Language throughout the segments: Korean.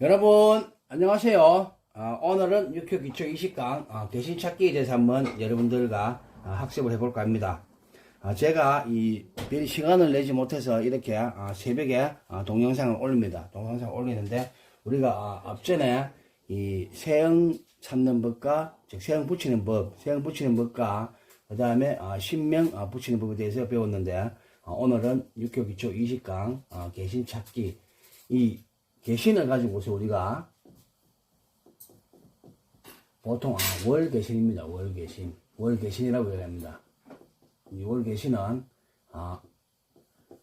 여러분 안녕하세요. 오늘은 육교 기초 20강 대신 찾기에 대해서 한번 여러분들과 학습을 해볼까 합니다. 제가 별 시간을 내지 못해서 이렇게 새벽에 동영상을 올립니다. 동영상을 올리는데 우리가 앞전에 이 세형 찾는 법과 즉 세형 붙이는 법과 그 다음에 신명 붙이는 법에 대해서 배웠는데 오늘은 육교 기초 20강 개신 찾기, 이 개신을 가지고서 우리가 보통 월개신입니다. 월개신이라고 얘기합니다. 이 월개신은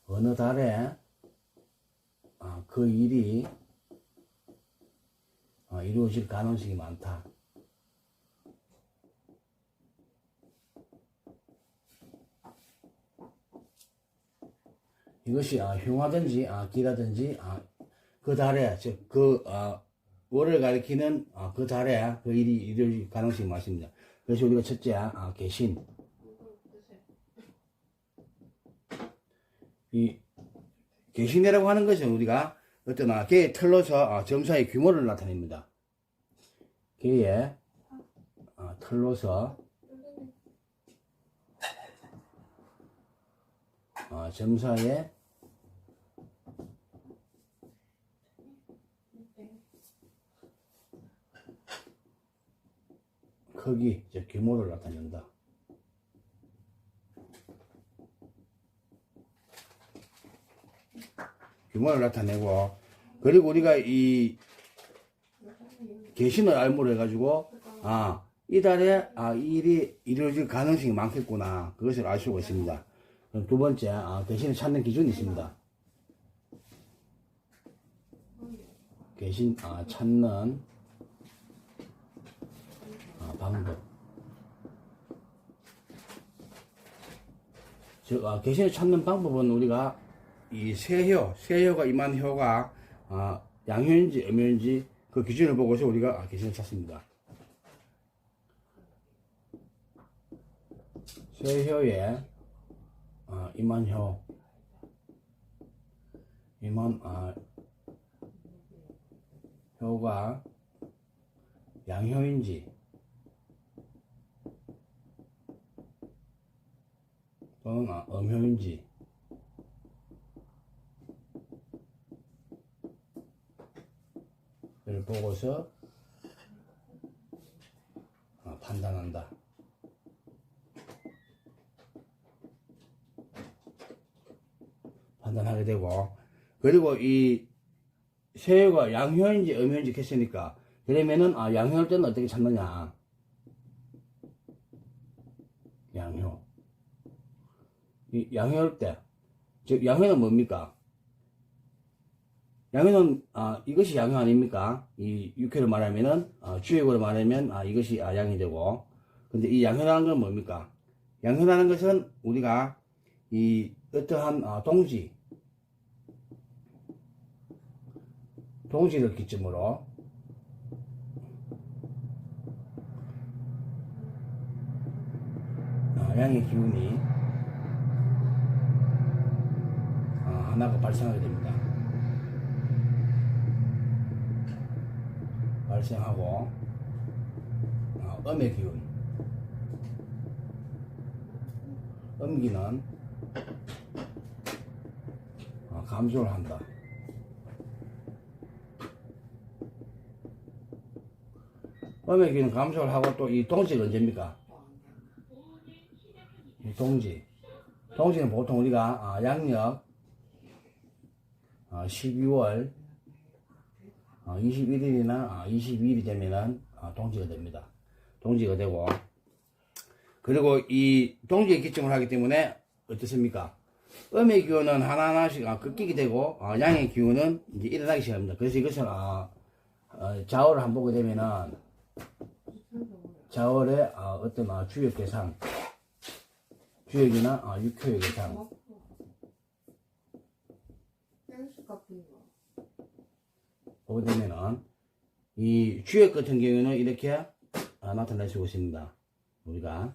어느 달에 그 일이 이루어질 가능성이 많다. 이것이 흉하든지 기라든지 그 달에, 즉, 월을 가리키는 그 달에 그 일이 이루어질 가능성이 많습니다. 그래서 우리가 첫째, 개신. 이 개신이라고 하는 것은 우리가 어떤 개의 털로서 점사의 규모를 나타냅니다. 개의 털로서 점사의 크기, 즉 규모를 나타낸다. 규모를 나타내고, 그리고 우리가 이 개신을 알무로 해가지고 이 달에 이 일이 이루어질 가능성이 많겠구나, 그것을 알 수가 있습니다. 그럼 두 번째, 개신을 찾는 기준이 있습니다. 개신 찾는 방법. 즉, 개신을 찾는 방법은 우리가 이 세효가 임한 효가 양효인지 음효인지 그 기준을 보고서 우리가 개신을 찾습니다. 세효에 임한 효가 양효인지 또는 음효인지 를 보고서 판단한다. 판단하게 되고, 그리고 이 세효가 양효인지 음효인지 했으니까, 그러면은 양효일 때는 어떻게 찾느냐? 양효. 이 양효일 때, 즉 양효는 뭡니까? 양효는 이것이 양효 아닙니까? 이 육효를 말하면은 주역으로 말하면 이것이 양이 되고, 근데 이 양효라는 건 뭡니까? 양효라는 것은 우리가 이 어떠한 동지를 기점으로 양의 기운이 하나가 발생하게 됩니다. 발생하고 음의 기운, 음기는 감소를 한다. 음의 기운은 감소를 하고, 또 이 동지가 언제입니까? 이 동지는 보통 우리가 양력 12월 21일이나 22일이 되면은 동지가 됩니다. 동지가 되고, 그리고 이 동지의 기점을 하기 때문에 어떻습니까? 음의 기운은 하나하나씩 꺾이게 되고, 양의 기운은 이제 일어나기 시작합니다. 그래서 이것을 자월을 한번 보게 되면은 자월의 어떤 주역 대상, 주역이나 육효의 대상, 보게 되면은 이 주역 같은 경우에는 이렇게 나타날 수 있습니다. 우리가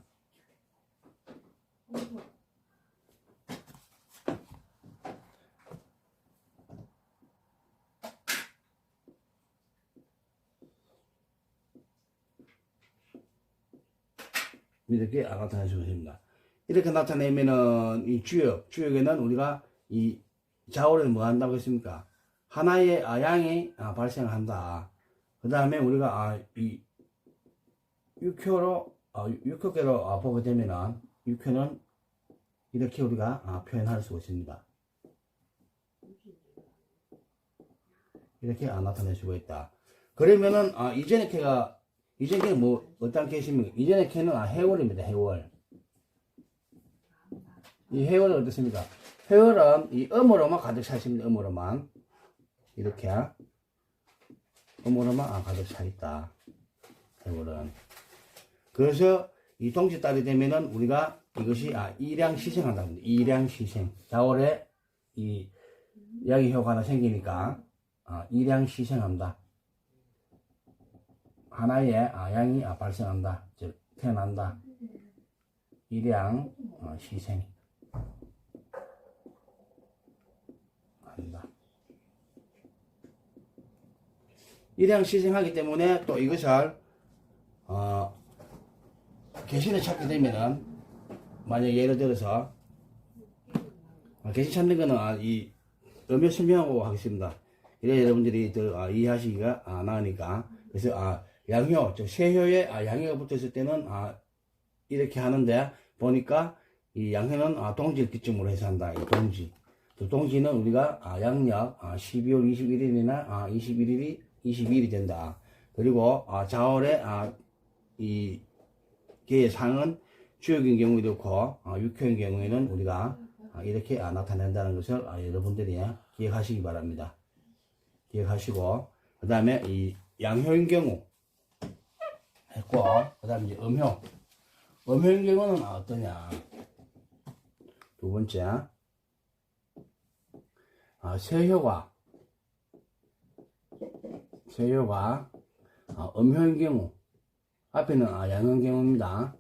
이렇게 나타낼 수가 있습니다. 이렇게 나타내면은 이 주역에는 우리가 이 자오를 뭐 한다고 했습니까? 하나의 양이 발생을 한다. 그 다음에 우리가 이 육효계로 보게 되면은 육효는 이렇게 우리가 표현할 수가 있습니다. 이렇게 나타낼 수가 있다. 그러면은 이전의 캐는 뭐 어떤 캐십니까? 이전의 캐는 해월입니다. 해월. 이 해월은 어떻습니까? 해월은 이 음으로만 가득 차 있습니다. 음으로만 이렇게 음으로만 가득 차 있다. 해월은. 그래서 이 동짓달이 되면은 우리가 이것이 일양시생한다고 합니다. 일양시생. 자월에 이 양의 효과가 하나 생기니까 일양시생한다. 하나의 양이 발생한다. 즉 태어난다. 일양 시생 한다. 일양 시생하기 때문에 또 이것을 개신을 찾게 되면은 만약 예를 들어서 개신 찾는 거는 이 음료 설명하고 하겠습니다. 이래 여러분들이 더 이해하시기가 나으니까. 그래서 양효, 즉 세효에 양효가 붙었을 때는 이렇게 하는데 보니까 이 양효는 동지를 기점으로 해서 한다. 이 동지. 동지는 우리가 양력 12월 21일이나 22일이 된다. 그리고 자월에 이 개의 상은 주역인 경우 이렇고 육효인 경우에는 우리가 이렇게 나타낸다는 것을 여러분들이 기억하시기 바랍니다. 기억하시고 그 다음에 이 양효인 경우 했고 그 다음에 이제 음효인 경우는 어떠냐. 두 번째 세효가 음효인 경우 앞에는 양효인 경우입니다.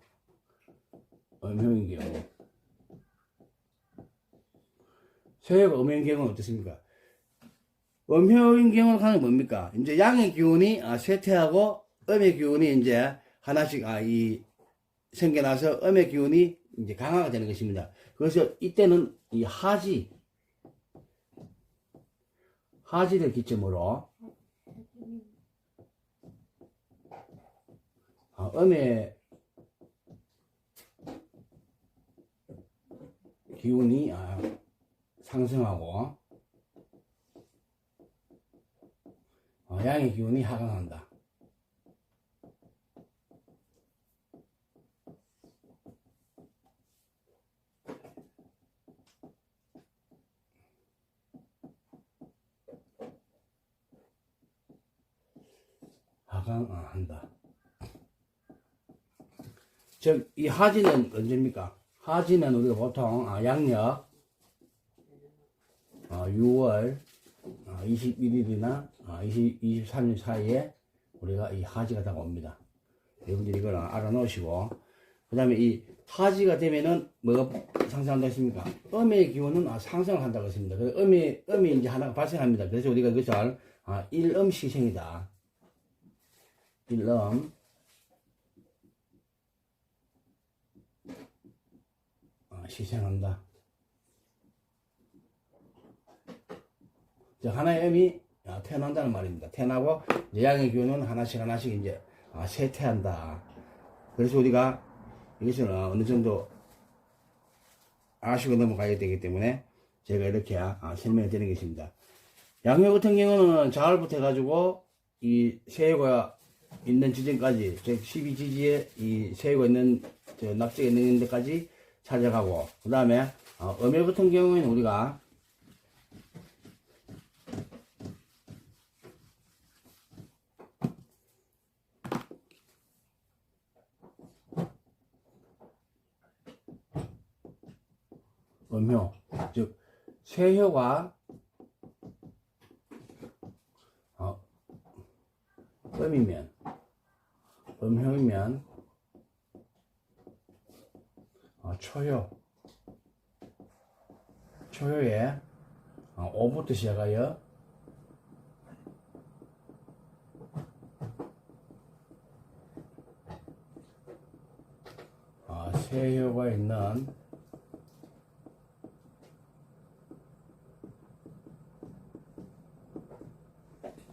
음효인 경우 세효가 음효인 경우는 어떻습니까? 음효인 경우는 하는 게 뭡니까? 이제 양의 기운이 쇠퇴하고 음의 기운이 이제 하나씩 생겨나서 음의 기운이 이제 강화가 되는 것입니다. 그래서 이때는 이 하지를 기점으로 음의 기운이 상승하고 양의 기운이 하강한다. 하강한다. 즉, 이 하지는 언제입니까? 하지는 우리가 보통 양력 6월 21일이나 23일 사이에 우리가 이 하지가 다가옵니다. 여러분들이 이걸 알아놓으시고, 그 다음에 이 하지가 되면은 뭐가 상승한다고 했습니까? 음의 기운은 상승을 한다고 했습니다. 그래서 음이 이제 하나가 발생합니다. 그래서 우리가 이것을 일음시생이다. 일음 시생한다. 하나의 음이 태어난다는 말입니다. 태어나고 양의 기운은 하나씩 이제 쇠퇴한다. 그래서 우리가 이것을 어느 정도 아시고 넘어가야 되기 때문에 제가 이렇게 설명을 드리는 것입니다. 양효 같은 경우는 자월부터 해가지고 이 세효가 있는 지점까지, 즉 12지지에 이 세효가 있는 낙지가 있는 데까지 찾아가고, 그 다음에 음효 같은 경우에는 우리가 음효, 즉 세효가 음이면, 음효이면 초효에 5부터 시작하여 세효가 있는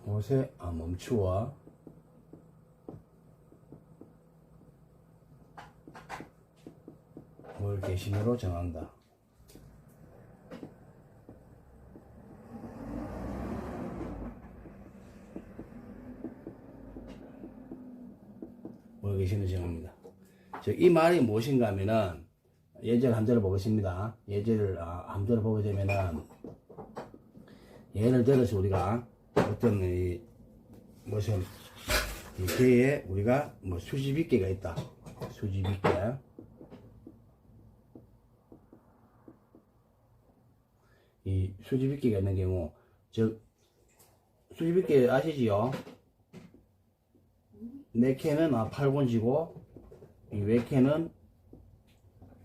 곳에 멈추어 월 개신으로 정한다. 월 개신을 정합니다. 이 말이 무엇인가 하면은 예절 함자를 보겠습니다. 예절을 함자를 보게 되면은 예를 들어서 우리가 어떤 무슨 이 개에 우리가 뭐 수십이 개가 있다. 수십이 개. 이 수십이 개가 있는 경우, 즉 수십이 개 아시지요? 네 캔은 8권지고 이 외캐는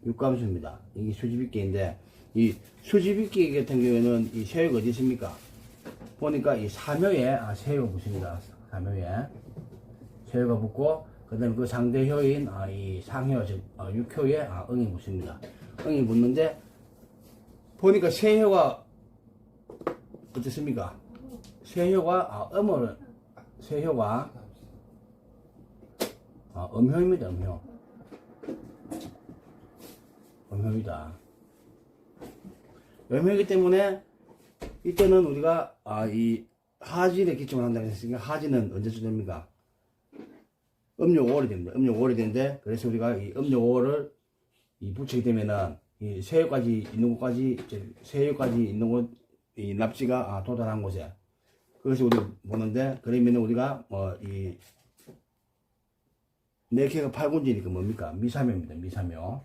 육감수입니다. 이게 수집입기인데, 이 수집입기 같은 경우에는 이 세효가 어디 있습니까? 보니까 이 사묘에 세효가 붙습니다. 사묘에 세효가 붙고, 그 다음에 그 상대효인 이 상효, 즉 육효에 응이 붙습니다. 응이 붙는데, 보니까 세효가 어떻습니까? 세효가 세효가 음효입니다. 음효이다. 음효이기 때문에 이때는 우리가 이 하진에 기점을 한다고 했으니까 하진은 언제쯤 됩니까? 음력 5월이 됩니다. 음력 5월이 되는데, 그래서 우리가 이 음력 5월을 붙이게 되면은 이 세효까지 있는 곳까지, 세효까지 있는 곳, 이 납지가 도달한 곳에, 그래서 우리가 보는데, 그러면 우리가 이 네 개가 8군지니까 뭡니까? 미사묘입니다. 미사묘.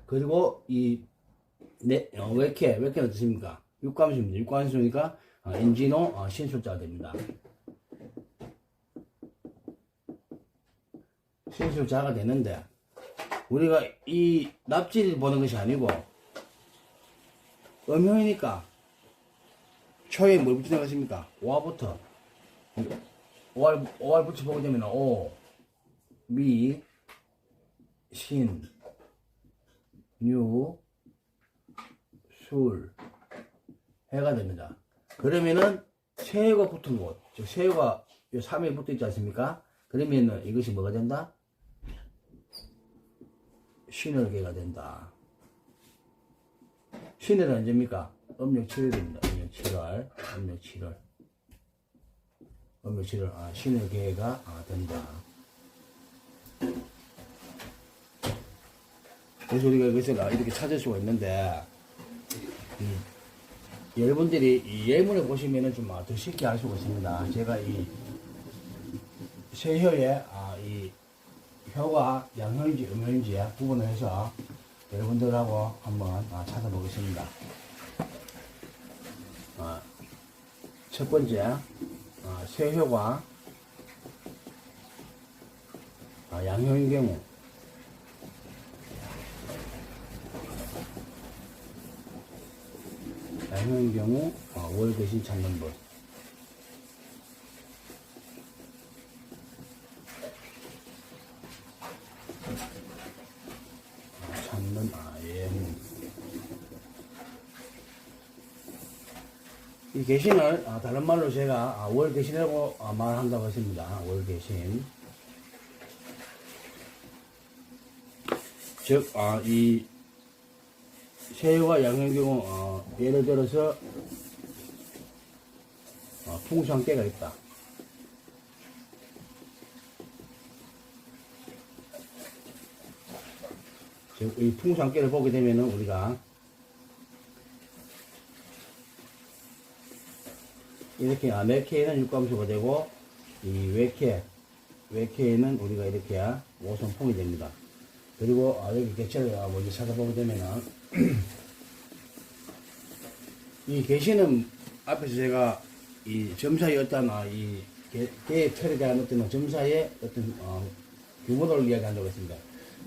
그리고 이 외캐는 어떻습니까? 육감수입니다. 육감수니까 인진호 신술자가 됩니다. 신술자가 되는데, 우리가 이 납지를 보는 것이 아니고 음효이니까 초에 뭘 붙이는 것입니까? 오화부터 5월 붙여 보게 되면 오, 미, 신, 유, 술 해가 됩니다. 그러면은 세효가 붙은 곳, 즉 세효가 이 3에 붙어 있지 않습니까? 그러면은 이것이 뭐가 된다? 신월계가 된다. 신월은 언제입니까? 음력 7월입니다. 음력 7월. 음력 7월. 음력 7월. 신월계가 된다. 그래서 우리가 이것을 이렇게 찾을 수가 있는데, 여러분들이 이 예문을 보시면은 좀 더 쉽게 알 수가 있습니다. 제가 이 세효에 이 효가 양효인지 음효인지 구분을 해서 여러분들하고 한번 찾아보겠습니다. 첫 번째, 세효가 양효인 경우, 양효인 경우 월 대신 찾는 법. 찾는 예문. 이 개신을 다른 말로 제가 월 개신이라고 말한다고 했습니다. 월 개신. 즉 이 세효와 양효인 경우 예를 들어서 풍수한계가 있다. 즉 이 풍수한계를 보게 되면은 우리가 이렇게 매캐에는 육감수가 되고, 이 외캐에는 우리가 이렇게 오선풍이 됩니다. 그리고 여기 개체를 먼저 찾아보게 되면은 이 개시는 앞에서 제가 이 점사의 어떤 이 개의 틀에 대한 어떤 점사의 어떤 규모를 이야기한다고 했습니다.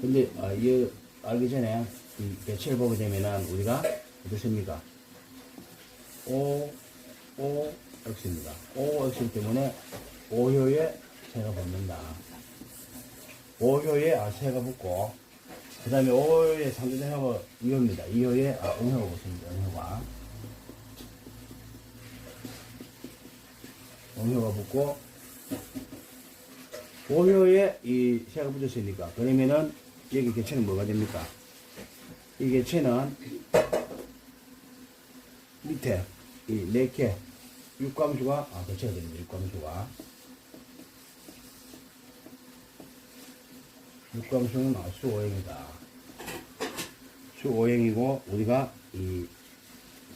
근데 이 알기 전에 이 개체를 보게 되면은 우리가 어떻습니까? 오, X입니다. OX이기 때문에 오효에 새가 붙는다. 오효에 새가 붙고, 그 다음에 오효에 상대적으로 이효입니다. 이효에 음효가 붙습니다. 음효가. 음효가 붙고, 오효에 이 새가 붙었으니까, 그러면은 여기 개체는 뭐가 됩니까? 이 개체는 밑에 이 4개 육감수가 개체가 됩니다. 육감수는 수오행이다. 수오행이고, 우리가 이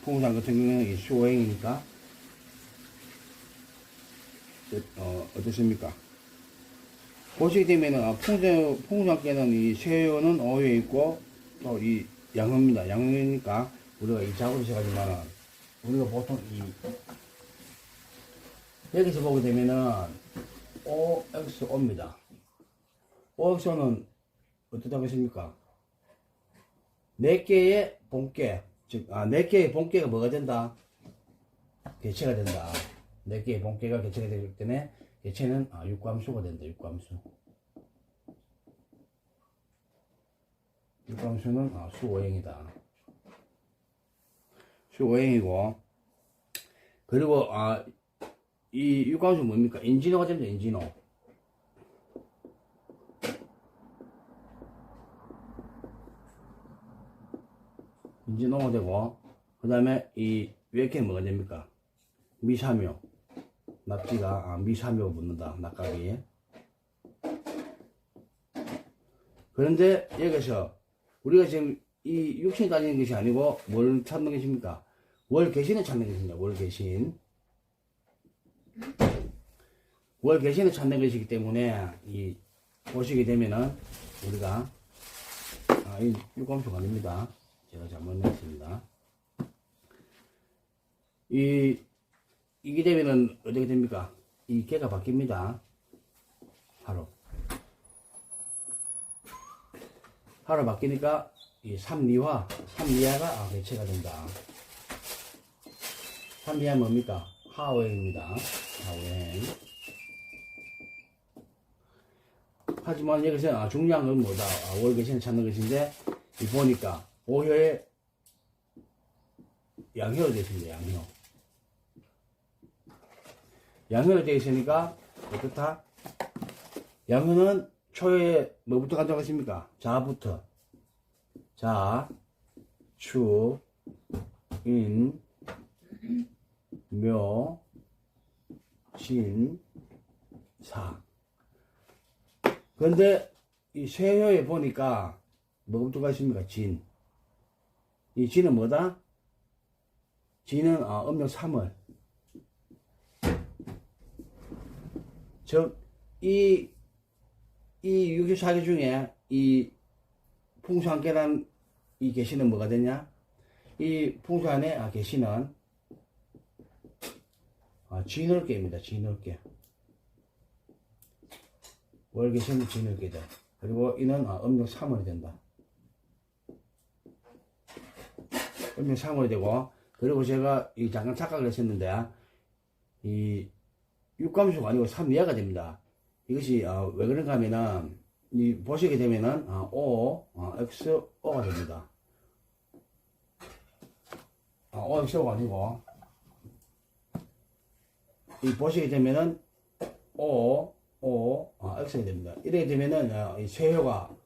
풍우산 같은 경우는 이 수오행이니까 어떻습니까? 보시게 되면은 풍우산께는 이 세효는 오효에 있고 또 이 양효입니다. 양효니까 우리가 이 작업을 시작하지만 우리가 보통 이 여기서 보게 되면은 OXO입니다. OXO는 어떻다고 했습니까? 4개의 본계, 즉 4개의 본계가 뭐가 된다? 개체가 된다. 4개의 본계가 개체가 되기 때문에 개체는 육감수가 된다. 육감수는 수오행이다. 수오행이고, 그리고 이 육감수 뭡니까? 인진호가 됩니다. 인진호가 되고, 그 다음에 이 외계는 뭐가 됩니까? 미삼효. 납지가 미삼효가 붙는다. 낙갑이. 그런데 여기서 우리가 지금 이 육신이 따지는 것이 아니고 뭘 찾는 것입니까? 월계신을 찾는 것입니다. 월계신을 찾는 것이기 때문에 이 보시게 되면은 우리가 이 육감수가 아닙니다. 제가 잘못했습니다. 이게 되면은 어떻게 됩니까? 이 개가 바뀝니다. 하로 바뀌니까 이 삼리화가 개체가 된다. 삼리화 뭡니까? 하오행입니다. 하오행. 하지만 여기서 중요한 건 뭐다? 월계신을 찾는 것인데 이 보니까 오효에 양효로 되어 있습니다. 양효로 되어 있으니까 어떻다? 양효는 초에 뭐부터 간다고 했습니까? 자부터. 자, 추, 인, 묘, 진, 사. 그런데 이 세효에 보니까 뭐부터 가십니까? 진. 이 진은 뭐다? 진은 음력 3월. 즉, 이 유교사기 중에 이 풍수한계란 이 계시는 뭐가 되냐? 이 풍수안에 계시는 진월계입니다. 진월계. 월계시는 진월계다. 그리고 이는 음력 3월이 된다. 음력 3월이 되고, 그리고 제가 잠깐 착각을 했었는데 이 육감수가 아니고 3위화가 됩니다. 이것이 왜 그런가 하면은 보시게 되면은 XO가 됩니다. OXO가 아니고 보시게 되면은 X가 됩니다. 이렇게 되면은 이 세효가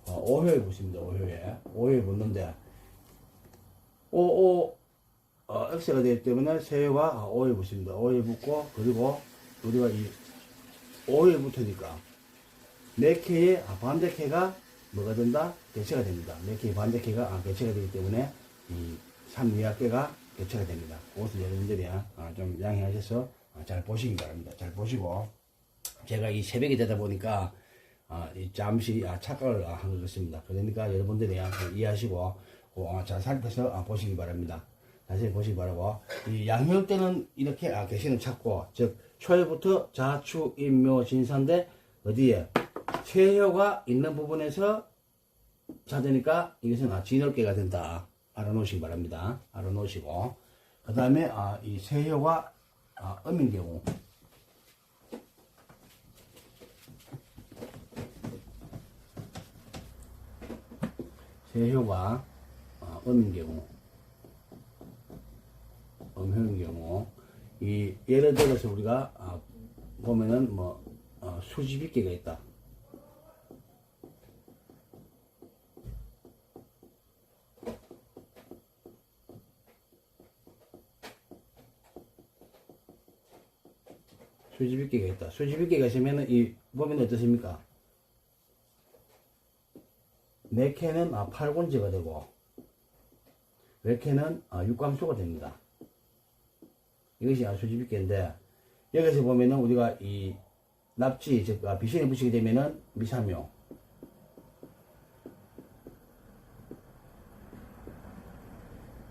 오효에 붙습니다. 오효에 붙는데 X가 되기 때문에 세효가 O에 붙습니다. O에 붙고, 그리고 우리가 이 O에 붙으니까 4개의 반대캐가 뭐가 된다? 개체가 됩니다. 4개의 반대캐가 개체가 되기 때문에 이 3위합계가 개체가 됩니다. 그것을 여러분들이 좀 양해하셔서 잘 보시기 바랍니다. 잘 보시고, 제가 이 새벽이 되다 보니까 잠시 착각을 한 것 같습니다. 그러니까 여러분들이 이해하시고 잘 살펴서 보시기 바랍니다. 자세히 보시기 바라고, 이 양효 때는 이렇게 개신을 찾고, 즉 초에부터 자추 인묘 진사인데 어디에 세효가 있는 부분에서 찾으니까 이것은 진월계가 된다. 알아놓으시기 바랍니다. 알아놓으시고, 그 다음에 이 세효가 음인 경우. 세효가 음인 경우, 음효인 경우, 이 예를 들어서 우리가 보면은 뭐 수집이 개가 있다. 수집이끼가 있다. 수집이끼가 있으면은 이 보면 어떻습니까? 네 캔은 8군지가 되고 네 캔은 육광수가 됩니다. 이것이 수집이끼인데 여기서 보면은 우리가 이 납지 즉 비신을 붙이게 되면은 미삼효,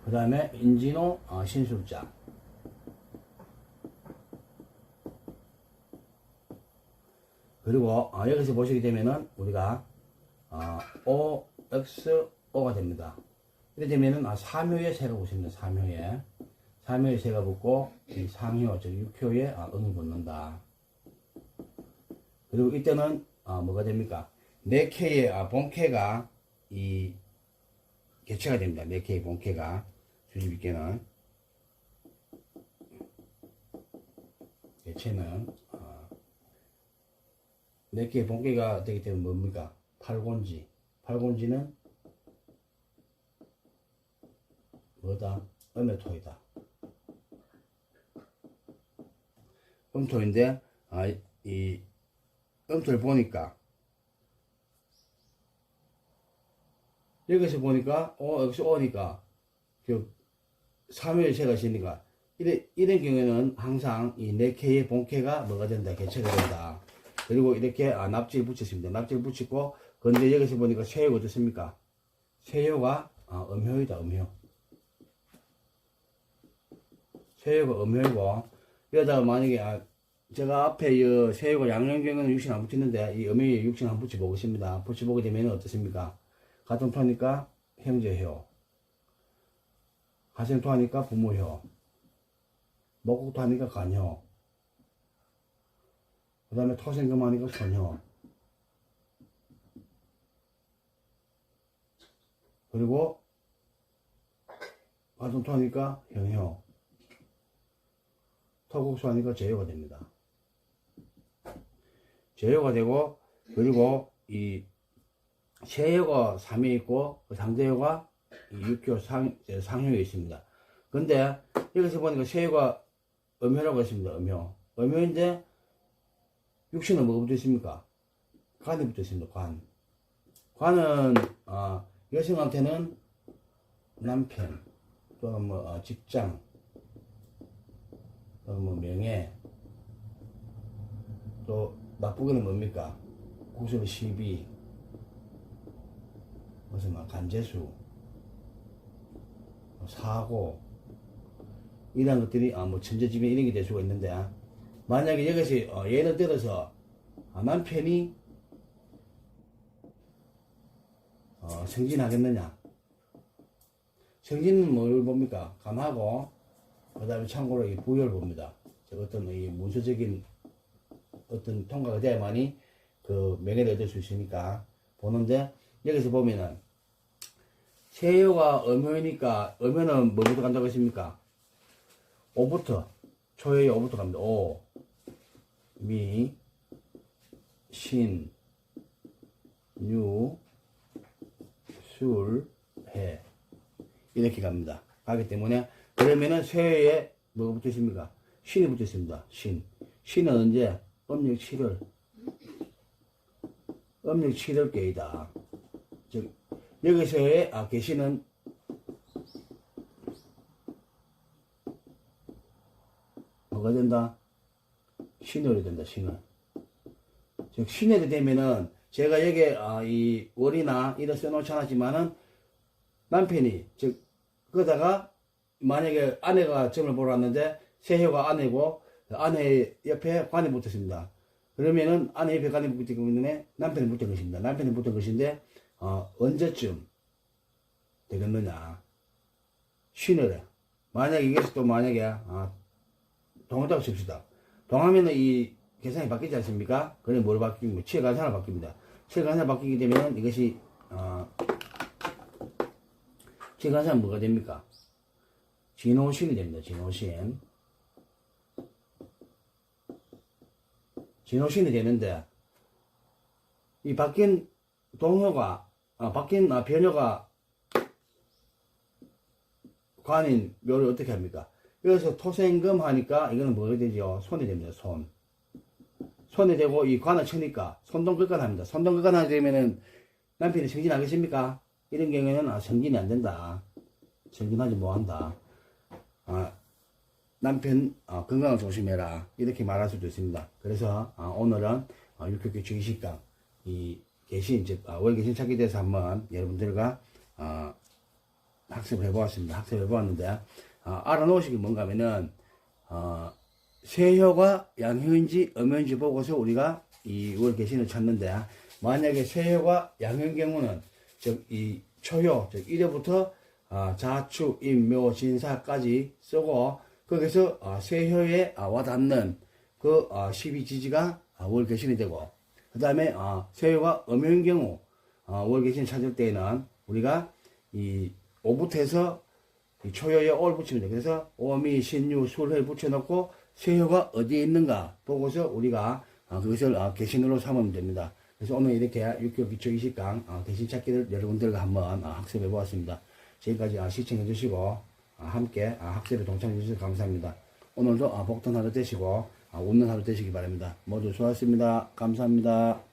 그 다음에 인진호 신술자, 그리고 여기서 보시게 되면은 우리가 O, X, O가 됩니다. 이렇게 되면은 삼효에 새가 붙습니다. 삼효에 새가 붙고 이 상효 즉 육효에 응이 붙는다. 그리고 이때는 뭐가 됩니까? 네 K의 본캐가 이 개체가 됩니다. 네 K의 본캐가 수집있게는 개체는 네 개의 본캐가 되기 때문에 뭡니까? 팔곤지. 팔곤지는 뭐다? 음의 토이다. 음토인데, 이 음토를 보니까, 여기서 보니까, 여기서 오니까, 그, 3회의 새가 있으니까, 이런 경우에는 항상 이 네 개의 본캐가 뭐가 된다? 개체가 된다. 그리고 이렇게 납지를 붙였습니다. 납지를 붙이고 근데 여기서 보니까 세효가 어떻습니까? 세효가 음효이다. 음효. 세효가 음효이고 여기다가 만약에 제가 앞에 이 세효가 양념경에는 육신 안 붙였는데 이 음효에 육신 안 붙여보겠습니다. 붙여보게 되면 어떻습니까? 같은 토하니까 형제효, 하생토 하니까 부모효, 목국토 하니까 간효, 그 다음에 토생금 하니까 선효, 그리고 화성토 하니까 형효, 토국수 하니까 제효가 됩니다. 제효가 되고, 그리고 이 세효가 3에 있고 상대효가 6효 상효에 있습니다. 근데 여기서 보니까 세효가 음효라고 했습니다. 음효인데 육신은 뭐가 붙어 있습니까? 관이 붙어 있습니다. 관은 여성한테는 남편, 또는 뭐 직장, 또는 뭐 명예, 또 나쁘게는 뭡니까? 구슬 시비, 무슨 막 간제수, 사고, 이런 것들이 뭐 천재지변 이런 게 될 수가 있는데, 만약에 여기서 예를 들어서 남편이 승진하겠느냐? 승진은 뭘 봅니까? 간하고 그 다음에 참고로 이 부여를 봅니다. 어떤 이 문서적인 어떤 통과가 돼야만이 그 명예를 얻을 수 있으니까 보는데, 여기서 보면은 세효가 음효니까 음효는 뭐부터 간다고 했습니까? 오부터, 초의 오부터 갑니다. 오, 미, 신, 유, 술, 해, 이렇게 갑니다. 가기 때문에 그러면은 세효에 뭐가 붙어 있습니까? 신이 붙어 있습니다. 신은 언제? 음력 7월. 음력 7월 깨이다. 즉 여기서의 계시는 뭐가 된다? 신월이 된다. 신월. 즉 신월이 되면은 제가 여기에 이 월이나 이런 써놓지 않았지만은 남편이 즉 그러다가 만약에 아내가 점을 보러 왔는데 세효가 아내고 아내 옆에 관이 붙었습니다. 그러면은 아내 옆에 관이 붙기 때문에 남편이 붙은 것입니다. 남편이 붙은 것인데 언제쯤 되겠느냐? 신월에 만약에 이것이 또 만약에 동하다고 칩시다. 동하면은 이 계산이 바뀌지 않습니까? 그래 뭘 바뀌면 치해관사가 바뀝니다. 치해관사가 바뀌게 되면 이것이 치해관사는 뭐가 됩니까? 진호신이 됩니다. 진호신. 진호신이 되는데 이 바뀐 동효가 바뀐 변효가 관인 묘를 어떻게 합니까? 여기서 토생금 하니까 이거는 뭐가 되죠? 손이 됩니다. 손이 되고 이 관을 치니까 손동글간 합니다. 손동글간 하게 되면은 남편이 승진하겠습니까? 이런 경우에는 승진이 안 된다. 승진하지 못한다. 남편 건강을 조심해라. 이렇게 말할 수도 있습니다. 그래서 오늘은 육교규칙 20강 이 계신 즉 월계신 찾기에 대해서 한번 여러분들과 학습을 해보았습니다. 학습을 해보았는데 알아놓으시기 뭔가 하면은 세효가 양효인지 음효인지 보고서 우리가 이 월계신을 찾는데 만약에 세효가 양효인 경우는 즉 이 초효 즉 1회부터 자축, 임묘, 진사까지 쓰고 거기서 세효에 와닿는 그 12지지가 월계신이 되고 그 다음에 세효가 음효인 경우 월계신 찾을 때에는 우리가 이 오부터 해서 이 초효에 오를 붙이면 돼. 그래서 오미, 신유, 술을 붙여놓고 세효가 어디에 있는가 보고서 우리가 그것을 계신으로 삼으면 됩니다. 그래서 오늘 이렇게 육교 기초 20강 계신 찾기를 여러분들과 한번 학습해 보았습니다. 지금까지 시청해 주시고 함께 학습에 동참해 주셔서 감사합니다. 오늘도 복된 하루 되시고 웃는 하루 되시기 바랍니다. 모두 수고하셨습니다. 감사합니다.